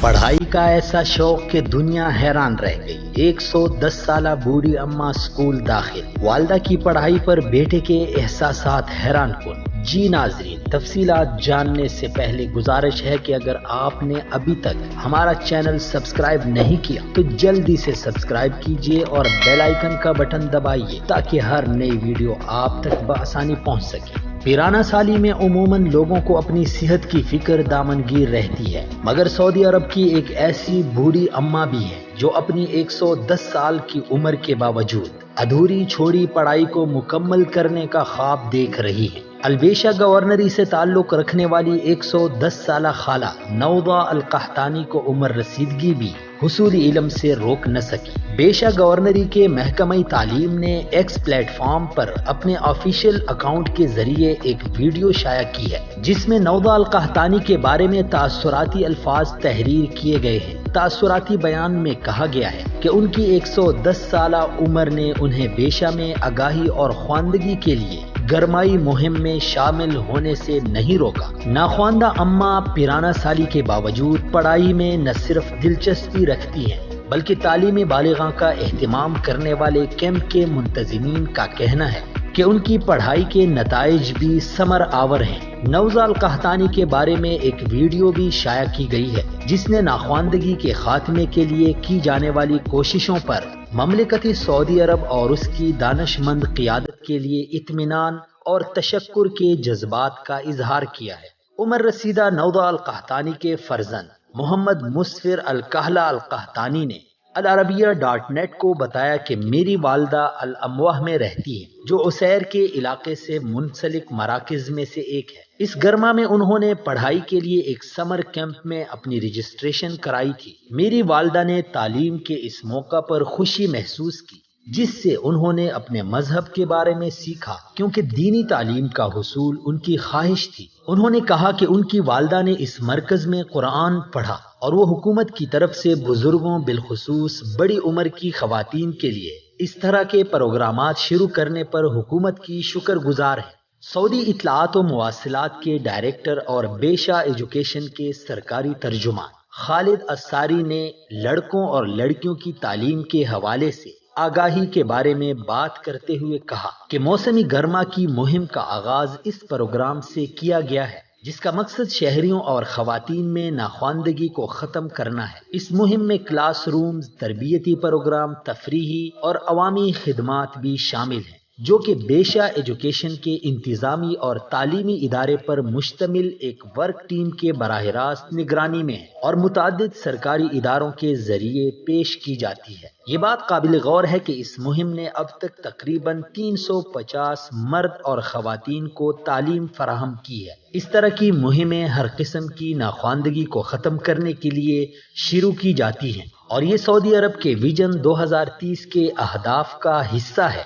पढ़ाई का ऐसा शौक कि दुनिया हैरान रह गई। 110 साला बूढ़ी अम्मा स्कूल दाखिल, वालदा की पढ़ाई पर बेटे के एहसासात हैरान कुन। जी नाजरीन, तफसीलात जानने से पहले गुजारिश है कि अगर आपने अभी तक हमारा चैनल सब्सक्राइब नहीं किया तो जल्दी से सब्सक्राइब कीजिए और बेल आइकन का बटन दबाइए ताकि हर नई वीडियो आप तक बआसानी पहुंच सके। पिराना साली में उमूमन लोगों को अपनी सेहत की फिक्र दामनगीर रहती है, मगर सऊदी अरब की एक ऐसी बूढ़ी अम्मा भी है जो अपनी 110 साल की उम्र के बावजूद अधूरी छोड़ी पढ़ाई को मुकम्मल करने का ख्वाब देख रही है। अलबेशा गवर्नरी से ताल्लुक रखने वाली 110 साला खाला नौदा अल कहतानी को उम्र रसीदगी भी हुसूली इल्म से रोक न सकी। बेशा गवर्नरी के महकमा तालीम ने एक्स प्लेटफॉर्म पर अपने ऑफिशियल अकाउंट के जरिए एक वीडियो शाया की है जिसमें नौदा अल कहतानी के बारे में तासुराती अल्फाज तहरीर किए गए हैं। तासुराती बयान में कहा गया है कि उनकी 110 साला उम्र ने उन्हें बेशा में आगाही और ख्वानदगी के लिए गरमाई मुहिम में शामिल होने से नहीं रोका। नाख्वानदा अम्मा पिराना साली के बावजूद पढ़ाई में न सिर्फ दिलचस्पी रखती हैं बल्कि तालीमी बालिगा का एहतमाम करने वाले कैंप के मुंतजिमीन का कहना है कि उनकी पढ़ाई के नताइज भी समर आवर हैं। नौदा अल कहतानी के बारे में एक वीडियो भी शाया की गई है जिसने नाख्वानदगी के खात्मे के लिए की जाने वाली कोशिशों पर ममलिकती सऊदी अरब और उसकी दानशमंद क़ियादत के लिए इत्मीनान और तशक्कुर के जज्बात का इजहार किया है। उम्र रसीदा नौदा अल कहतानी के फर्जंद मोहम्मद मुस्फिर अल कहला अल कहतानी ने अल अरबिया.नेट को बताया कि मेरी वालदा अल अमवाह में रहती है जो उसैर के इलाके से मुंसलिक मराकिज में से एक है। इस गर्मा में उन्होंने पढ़ाई के लिए एक समर कैंप में अपनी रजिस्ट्रेशन कराई थी। मेरी वालदा ने तालीम के इस मौका पर खुशी महसूस की जिससे उन्होंने अपने मजहब के बारे में सीखा क्योंकि दीनी तालीम का हुसूल उनकी ख्वाहिश थी। उन्होंने कहा कि उनकी वालदा ने इस मरकज में कुरान पढ़ा और वो हुकूमत की तरफ से बुजुर्गों बिलखुसूस बड़ी उम्र की खवातीन के लिए इस तरह के प्रोग्रामात शुरू करने पर हुकूमत की शुक्रगुजार है। सऊदी इत्तलाआत व मुवासिलात के डायरेक्टर और बेशा एजुकेशन के सरकारी तर्जुमान खालिद अस्सारी ने लड़कों और लड़कियों की तालीम के हवाले से आगाही के बारे में बात करते हुए कहा कि मौसमी गर्मा की मुहिम का आगाज इस प्रोग्राम से किया गया है जिसका मकसद शहरियों और खवातीन में नाख्वानदगी को ख़त्म करना है। इस मुहिम में क्लास रूम्स, तरबियती प्रोग्राम, तफरीही और अवामी खिदमात भी शामिल हैं जो कि बेशा एजुकेशन के इंतजामी और तालीमी इदारे पर मुश्तमिल एक वर्क टीम के बराह रास्त निगरानी में है और मुतादिद सरकारी इदारों के जरिए पेश की जाती है। ये बात काबिल गौर है कि इस मुहिम ने अब तक तकरीबन 350 मर्द और खवातीन को तालीम फराहम की है। इस तरह की मुहिमें हर किस्म की नाख्वानदगी को ख़त्म करने के लिए शुरू की जाती हैं और ये सऊदी अरब के विजन 2030 के अहदाफ का हिस्सा है।